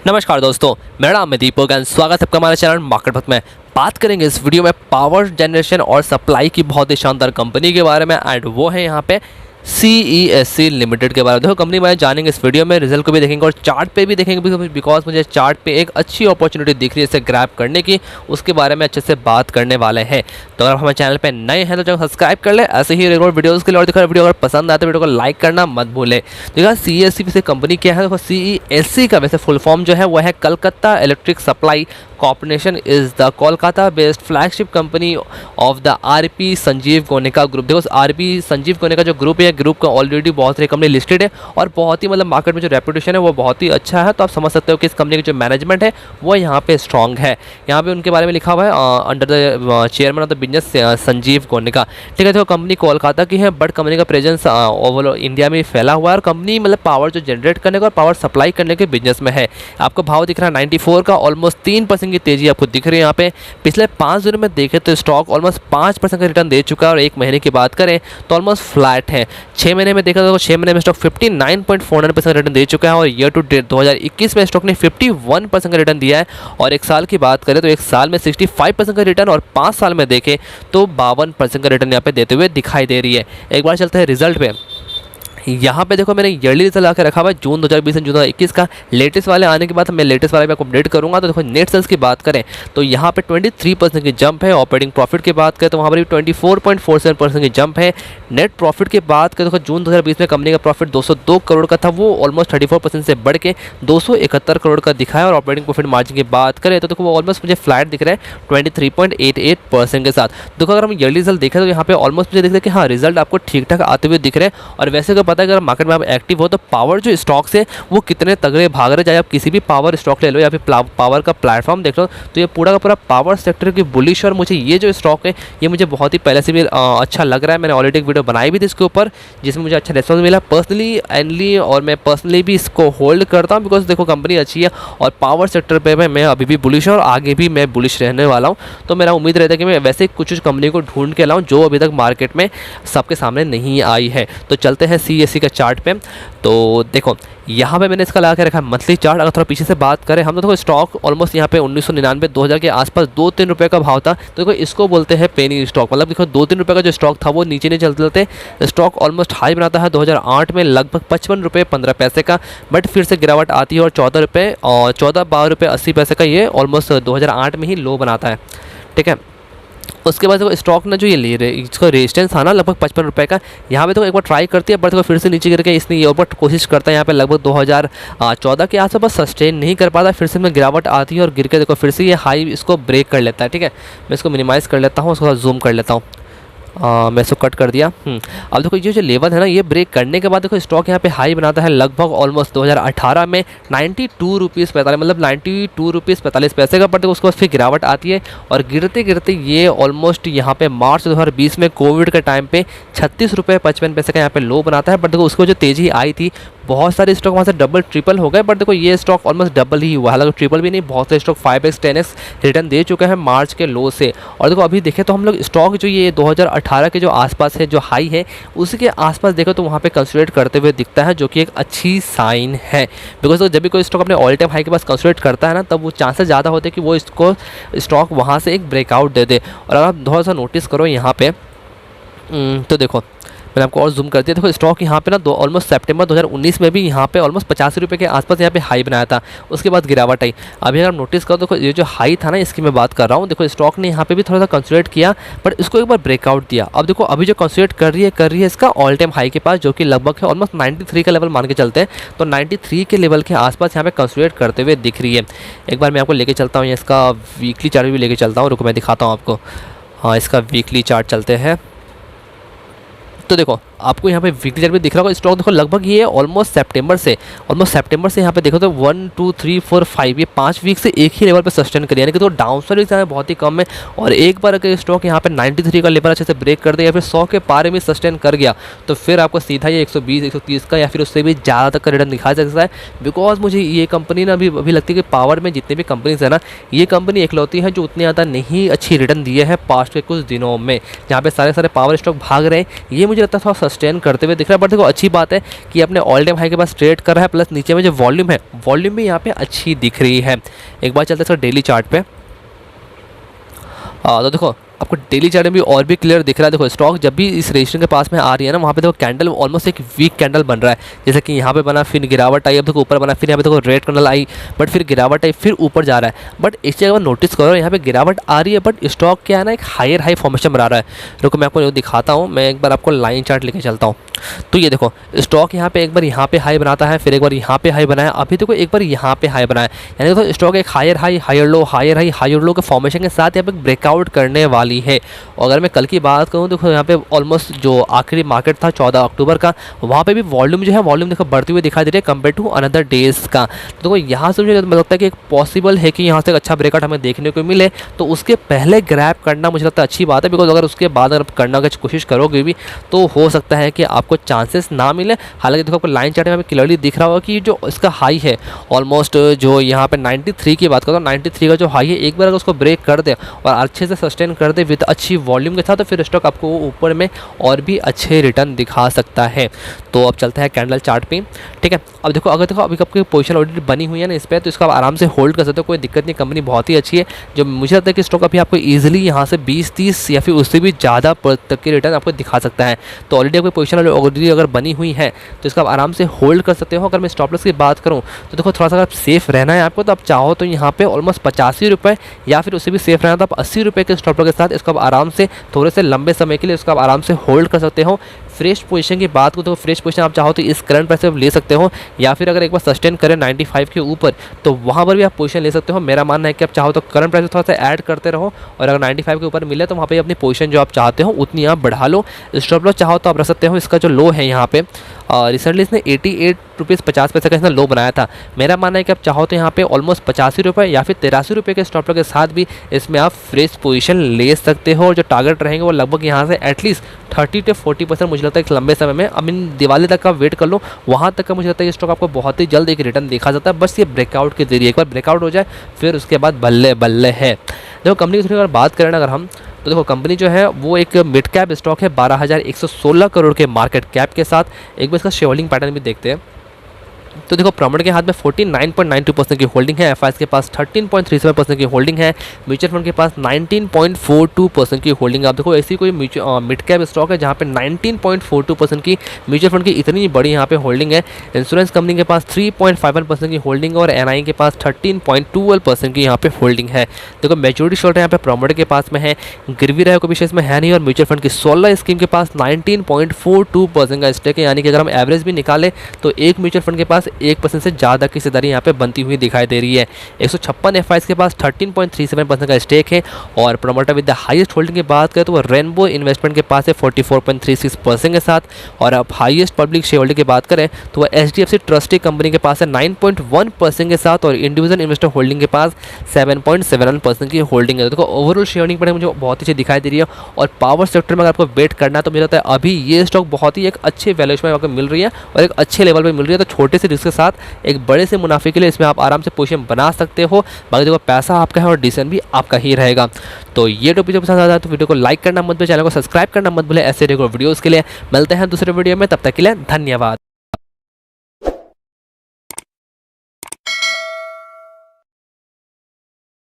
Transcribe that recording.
नमस्कार दोस्तों, मेरा नाम है दीपक एंड स्वागत है आपका हमारे चैनल मार्केट पथ में। बात करेंगे इस वीडियो में पावर जनरेशन और सप्लाई की बहुत ही शानदार कंपनी के बारे में एंड वो है यहाँ पे CESC लिमिटेड के बारे में। देखो कंपनी में जानेंगे इस वीडियो में, रिजल्ट को भी देखेंगे और चार्ट पे भी देखेंगे बिकॉज मुझे चार्ट पे एक अच्छी अपॉर्चुनिटी दिख रही है इसे ग्रैब करने की, उसके बारे में अच्छे से बात करने वाले हैं। तो अगर हमारे चैनल पे नए हैं तो चैनल सब्सक्राइब कर ले ऐसे ही रेगुलर वीडियोस के लिए। और देखो वीडियो अगर पसंद आए तो वीडियो को लाइक करना मत भूले। देखो CESC वैसे कंपनी क्या है, देखो CESC का वैसे फुल फॉर्म जो है वो है Calcutta electric supply corporation is the Kolkata based flagship company of the RP Sanjeev Goenka group. देखो RP संजीव गोयनका जो ग्रुप है, ग्रुप का ऑलरेडी बहुत सारी कंपनी लिस्टेड है और बहुत ही मतलब मार्केट में जो रेपुटेशन है वो बहुत ही अच्छा है। तो आप समझ सकते हो कि इस कंपनी की जो मैनेजमेंट है वो यहाँ पे स्ट्रॉन्ग है। यहाँ पे उनके बारे में लिखा हुआ है under the chairman of the business Sanjeev Goenka. ठीक है, तो कंपनी कोलकाता की है बट कंपनी का प्रेजेंस ओवरऑल इंडिया में फैला हुआ है और कंपनी मतलब पावर जो जनरेट करने का और पावर सप्लाई करने के बिजनेस में है। आपको भाव दिख रहा है 94 का, ऑलमोस्ट 3% की तेजी आपको दिख रही है यहाँ पे। पिछले 5 दिनों में देखें तो स्टॉक ऑलमोस्ट 5% का रिटर्न दे चुका है और एक महीने की बात करें तो ऑलमोस्ट फ्लैट है। 6 महीने में देखा तो 6 महीने में स्टॉक 59.49% का रिटर्न दे चुका है और ईयर टू डेट 2021 में स्टॉक ने 51% का रिटर्न दिया है। और एक साल की बात करें तो एक साल में 65% का रिटर्न और 5 साल में देखें तो 52% का रिटर्न यहाँ पे देते हुए दिखाई दे रही है। एक बार चलते हैं रिजल्ट पे। यहाँ पे देखो मैंने ईयरली रिजल्ट आकर रखा हुआ है जून 2020 से जून 2021 का। लेटेस्ट वाले आने के बाद मैं लेटेस्ट वाले पे आपको अपडेट करूँगा। तो देखो नेट सेल्स की बात करें तो यहाँ पे 23% की जंप है। ऑपरेटिंग प्रॉफिट की बात करें तो वहाँ पर भी 24.47% की जंप है। नेट प्रॉफिट की बात करें तो जून 2020 में कंपनी का प्रॉफिट 202 करोड़ का था, वो ऑलमोस्ट 34% से बढ़ के 271 करोड़ का दिखा है। और ऑपरेटिंग प्रॉफिट मार्जिन की बात करें तो देखो वो ऑलमोस्ट मुझे फ्लैट दिख रहा है 23.88% के साथ। देखो अगर हम ईयरली रिजल्ट देखें तो यहाँ पे ऑलमोस्ट मुझे दिख रहा है कि हाँ रिजल्ट आपको ठीक ठाक आते हुए दिख रहे हैं। और वैसे अगर पता है अगर मार्केट में आप एक्टिव हो तो पावर जो स्टॉक्स है वो कितने तगड़े भाग रहे, चाहे आप किसी भी पावर स्टॉक ले लो या फिर पावर का प्लेटफॉर्म देख लो तो ये पूरा का पूरा पावर सेक्टर की बुलिश। और मुझे ये जो स्टॉक है ये मुझे बहुत ही पहले से भी अच्छा लग रहा है। मैंने ऑलरेडी एक वीडियो बनाई भी थी इसके ऊपर जिसमें मुझे अच्छा रिस्पॉन्स मिला पर्सनली एंडली, और मैं पर्सनली भी इसको होल्ड करता हूँ बिकॉज देखो कंपनी अच्छी है और पावर सेक्टर पे मैं अभी भी बुलिश हूँ और आगे भी मैं बुलिश रहने वाला हूँ। तो मेरा उम्मीद रहता है कि मैं वैसे कुछ कंपनी को ढूंढ के लाऊं जो अभी तक मार्केट में सबके सामने नहीं आई है। तो चलते हैं CESC का चार्ट पे। तो देखो यहाँ पे मैंने इसका लगा के रखा है मंथली चार्ट। अगर थोड़ा पीछे से बात करें हम तो देखो स्टॉक ऑलमोस्ट यहाँ पे 1999 2000 के आसपास 2-3 रुपये का भाव था। तो देखो इसको बोलते हैं पेनी स्टॉक, मतलब देखो 2-3 रुपये का जो स्टॉक था वो नीचे नहीं चलते स्टॉक ऑलमोस्ट हाई बनाता है 2008 में लगभग 55 रुपये 15 पैसे का, बट फिर से गिरावट आती है और 14 रुपये और 14-12 रुपये 80 पैसे का ये ऑलमोस्ट 2008 में ही लो बनाता है। ठीक है, उसके बाद देखो स्टॉक ना जो ये ले रहे इसका रेजिस्टेंस था ना लगभग 55 रुपये का, यहाँ पे तो एक बार ट्राई करती है बट देखो फिर से नीचे गिर के इसने ये ऊपर कोशिश करता है यहाँ पे लगभग 2014 के आसपास बस सस्टेन नहीं कर पाता, फिर से में गिरावट आती है और गिर के देखो फिर से ये हाई इसको ब्रेक कर लेता है। ठीक है, मैं इसको मिनिमाइज़ कर लेता हूँ, उसको जूम कर लेता हूँ। मैं इसको कट कर दिया। अब देखो ये जो लेवल है ना ये ब्रेक करने के बाद देखो स्टॉक यहाँ पे हाई बनाता है लगभग ऑलमोस्ट 2018 में 92 रुपीज़ 45 मतलब 92 रुपीज़ 45 पैसे का। बट देखो उसके बाद फिर गिरावट आती है और गिरते गिरते ये ऑलमोस्ट यहाँ पे मार्च 2020 में कोविड के टाइम पे 36 रुपये 55 पैसे का यहाँ पे लो बनाता है। बट देखो उसको जो तेज़ी आई थी बहुत सारे स्टॉक वहाँ से डबल ट्रिपल हो गए, बट देखो ये स्टॉक ऑलमोस्ट डबल ही हुआ, हालांकि ट्रिपल भी नहीं, बहुत सारे स्टॉक 5x 10x रिटर्न दे चुका है मार्च के लो से। और देखो अभी देखें तो हम लोग स्टॉक जो ये 2018 के जो आसपास है जो हाई है उसके आसपास देखो तो वहाँ पे कंसोलिडेट करते हुए दिखता है, जो कि एक अच्छी साइन है। बिकॉज तो जब भी कोई स्टॉक अपने ऑल टाइम हाई के पास कंसोलिडेट करता है ना तब वो चांसेस ज़्यादा होते हैं कि वो इसको स्टॉक वहाँ से एक ब्रेकआउट दे दे। और अगर आप थोड़ा सा नोटिस करो यहाँ पे तो देखो मैंने आपको और जूम कर दिया। देखो स्टॉक यहाँ पे ना ऑलमोस्ट सितंबर 2019 में भी यहाँ पे ऑलमोस्ट 85 रुपये के आसपास यहाँ पे हाई बनाया था, उसके बाद गिरावट आई। अभी अगर आप नोटिस करो देखो ये जो हाई था ना इसकी मैं बात कर रहा हूँ, देखो स्टॉक ने यहाँ पे भी थोड़ा सा कंसोलिडेट किया बट इसको एक बार ब्रेकआउट दिया। अब देखो अभी जो कंसोलिडेट कर रही है इसका ऑल टाइम हाई के पास जो कि लगभग है ऑलमोस्ट 93 का लेवल मान के चलते हैं। तो 93 के लेवल के आसपास यहाँ पे कंसोलिडेट करते हुए दिख रही है। एक बार मैं आपको लेके चलता हूँ, इसका वीकली चार्ट भी लेके चलता हूँ, रुको मैं दिखाता हूँ आपको। हाँ इसका वीकली चार्ट चलते हैं तो देखो आपको यहाँ पे वीकली चार्ट भी दिख रहा होगा स्टॉक देखो लगभग ये ऑलमोस्ट सितंबर से यहाँ पे देखो तो 1 2 3 4 5 ये 5 वीक से एक ही लेवल पे सस्टेन कर, यानी कि तो डाउनसाइड रिस्क यहाँ बहुत ही कम है। और एक बार अगर स्टॉक यहाँ पे 93 का लेवल अच्छे से ब्रेक कर दे या फिर 100 के पारे में सस्टेन कर गया तो फिर आपको सीधा ये 120 130 का या फिर उससे भी ज़्यादा तक का रिटर्न दिखा सकता है। बिकॉज मुझे ये कंपनी ना अभी लगती है कि पावर में जितने भी कंपनीज है ना ये कंपनी इकलौती है जो उतनी ज़्यादा नहीं अच्छी रिटर्न दिए है पास्ट के कुछ दिनों में, जहाँ पे सारे पावर स्टॉक भाग रहे हैं। ये मुझे लगता है थोड़ा सस्टेन करते हुए दिख रहा है। बट देखो अच्छी बात है कि अपने ऑल टाइम हाई के पास ट्रेड कर रहा है, प्लस नीचे में जो वॉल्यूम है वॉल्यूम भी यहाँ पे अच्छी दिख रही है। एक बार चलते हैं डेली चार्ट पे। तो देखो आपको डेली चार्ट में भी और भी क्लियर दिख रहा है। देखो स्टॉक जब भी इस रेजिस्टेंस के पास में आ रही है ना, वहाँ पे देखो कैंडल ऑलमोस्ट एक वीक कैंडल बन रहा है। जैसे कि यहाँ पे बना, फिर गिरावट आई, अब देखो ऊपर बना, फिर यहाँ पे देखो रेड कैंडल आई, बट फिर गिरावट आई, फिर ऊपर जा रहा है। बट इस जगह नोटिस करो, यहाँ पे गिरावट आ रही है बट स्टॉक क्या है ना, एक हायर हाई फॉर्मेशन बना रहा है। रुको मैं आपको दिखाता हूँ, मैं एक बार आपको लाइन चार्ट लेके चलता हूँ। तो ये देखो स्टॉक यहाँ पे एक बार यहाँ पे हाई बनाता है, फिर एक बार यहाँ पे हाई बनाया, अभी देखो एक बार यहाँ पे हाई बनाया। यानी देखो स्टॉक एक higher high higher low higher high higher low के फॉर्मेशन के साथ यहाँ पे ब्रेकआउट करने वाली है। और अगर मैं कल की बात करूँ, देखो यहाँ पे ऑलमोस्ट जो आखिरी मार्केट था 14 अक्टूबर का, वहाँ पे भी वॉल्यूम जो है वॉल्यूम देखो बढ़ती हुई दिखाई दे रही है कंपेयर टू अनदर डेज का। तो देखो यहाँ से मुझे लगता है कि एक पॉसिबल है कि यहाँ से एक अच्छा ब्रेकआउट हमें देखने को मिले, तो उसके पहले ग्रैब करना मुझे लगता है अच्छी बात है। बिकॉज अगर उसके बाद अगर करना की कोशिश करोगे भी तो हो सकता है कि आपको चांसेस ना मिले। हालांकि देखो आपको लाइन चार्ट में क्लियरली दिख रहा होगा कि जो इसका हाई है ऑलमोस्ट जो यहाँ पे 93 की बात करो, 93 का जो हाई है, एक बार अगर उसको ब्रेक कर दे और अच्छे से सस्टेन कर दे विद अच्छी वॉल्यूम के साथ, तो फिर स्टॉक आपको ऊपर में और भी अच्छे रिटर्न दिखा सकता है। तो अब चलते हैं कैंडल चार्ट पे, ठीक है। अब देखो अगर देखो अभी आपकी पोजीशन ऑलरेडी बनी हुई है ना इस पर, तो इसका आप आराम से होल्ड कर सकते हो, कोई दिक्कत नहीं। कंपनी बहुत ही अच्छी है, जो मुझे लगता है कि स्टॉक अभी आपको ईजिली यहाँ से 20-30 या फिर उससे भी ज़्यादा तक की रिटर्न आपको दिखा सकता है। तो ऑलरेडी आपकी पोजीशन ऑलरेडी अगर बनी हुई है तो इसका आप आराम से होल्ड कर सकते हो। अगर मैं स्टॉप लॉस की बात करूँ तो देखो थोड़ा सा अगर सेफ रहना है आपको, तो आप चाहो तो यहाँ पे ऑलमोस्ट 85 रुपये या फिर उससे भी सेफ रहना तो आप 80 रुपये के स्टॉप लॉस के साथ इसको आप आराम से थोड़े से लंबे समय के लिए इसको आप आराम से होल्ड कर सकते हो। फ्रेश पोजीशन की बात करो तो फ्रेश पोजीशन आप चाहो तो इस करंट प्राइस पे ले सकते हो, या फिर अगर एक बार सस्टेन करें 95 के ऊपर तो वहाँ पर भी आप पोजीशन ले सकते हो। मेरा मानना है कि आप चाहो तो करंट प्राइस थोड़ा सा ऐड करते रहो, और अगर 95 के ऊपर मिले तो वहाँ पे अपनी पोजीशन जो आप चाहते हो उतनी आप बढ़ा लो। स्टॉप लॉस चाहो तो आप रख सकते हो। इसका जो लो है यहाँ पे रिसेंटली इसने 88 रुपीज़ 50 पैसे का इसने लो बनाया था। मेरा मानना है कि आप चाहो तो यहाँ पे ऑलमोस्ट 85 रुपये या फिर 83 रुपये के स्टॉप लॉस के साथ भी इसमें आप फ्रेश पोजीशन ले सकते हो। और जो टारगेट रहेंगे वो लगभग यहाँ से एटलीस्ट 30 से 40% मुझे लगता है एक लंबे समय में, अब इन दिवाली तक का वेट कर लो, वहाँ तक का मुझे लगता है कि स्टॉक आपको बहुत ही जल्द एक रिटर्न दिखा जाता है। बस ये ब्रेकआउट के जरिए एक बार ब्रेकआउट हो जाए फिर उसके बाद बल्ले बल्ले है। देखो कंपनी की थोड़ी अगर बात करें अगर हम, तो देखो कंपनी जो है वो एक मिड कैप स्टॉक है 12,116 करोड़ के मार्केट कैप के साथ। एक बार इसका शेयर होल्डिंग पैटर्न भी देखते हैं। तो देखो प्रोमोटर के हाथ में 49.92% की होल्डिंग है, एफआईएस के पास 13.37% की होल्डिंग है, म्यूचुअल फंड के पास 19.42% की होल्डिंग है। आप देखो ऐसी कोई मिड कैप स्टॉक है जहाँ पे 19.42% की म्यूचुअल फंड की इतनी बड़ी यहाँ पे होल्डिंग है। इंश्योरेंस कंपनी के पास 3.51% की होल्डिंग है, और एनआई के पास 13.12% की यहाँ पे होल्डिंग है। देखो मेजोरिटी शेयर यहाँ पे प्रोमोटर के पास में है, गिरवी रहे को भी इसमें है नहीं, और म्यूचुअल फंड की 16 स्कीम के पास 19.42% का स्टेक है। यानी कि अगर हम एवरेज भी निकालें तो एक म्यूचुअल फंड के पास 1% से ज़्यादा की हिस्सेदारी यहाँ पे बनती हुई दिखाई दे रही है। 156 एफआईएस के पास 13.37% का स्टेक है, और promoter with the highest holding की बात करें तो वो रेनबो इन्वेस्टमेंट के पास है 44.36% के साथ। और अब हाईएस्ट पब्लिक शेयर होल्डिंग की बात करें तो वह एचडीएफसी ट्रस्टी कंपनी के पास है 9.1% के साथ, और इंडिविजुअल इन्वेस्टर होल्डिंग के पास 7.71% की होल्डिंग है। देखो ओवरऑल शेयर होल्डिंग पर मुझे बहुत अच्छी दिखाई दे रही है। और पावर सेक्टर में अगर आपको वेट करना है तो मुझे लगता है अभी ये स्टॉक बहुत ही एक अच्छे वैल्यूएशन में आपको मिल रही है और एक अच्छे लेवल पर मिल रही है। तो छोटे से रिस्क के साथ एक बड़े से मुनाफे के लिए इसमें आप आराम से पोजीशन बना सकते हो। बाकी देखो पैसा आपका है और डिसीजन भी आपका ही रहेगा। तो ये टॉपिक पसंद आता है तो वीडियो को लाइक करना मत भूलिए, चैनल को सब्सक्राइब करना मत भूलिए। ऐसे रेगुलर वीडियोस के लिए मिलते हैं दूसरे वीडियो में, तब तक के लिए धन्यवाद।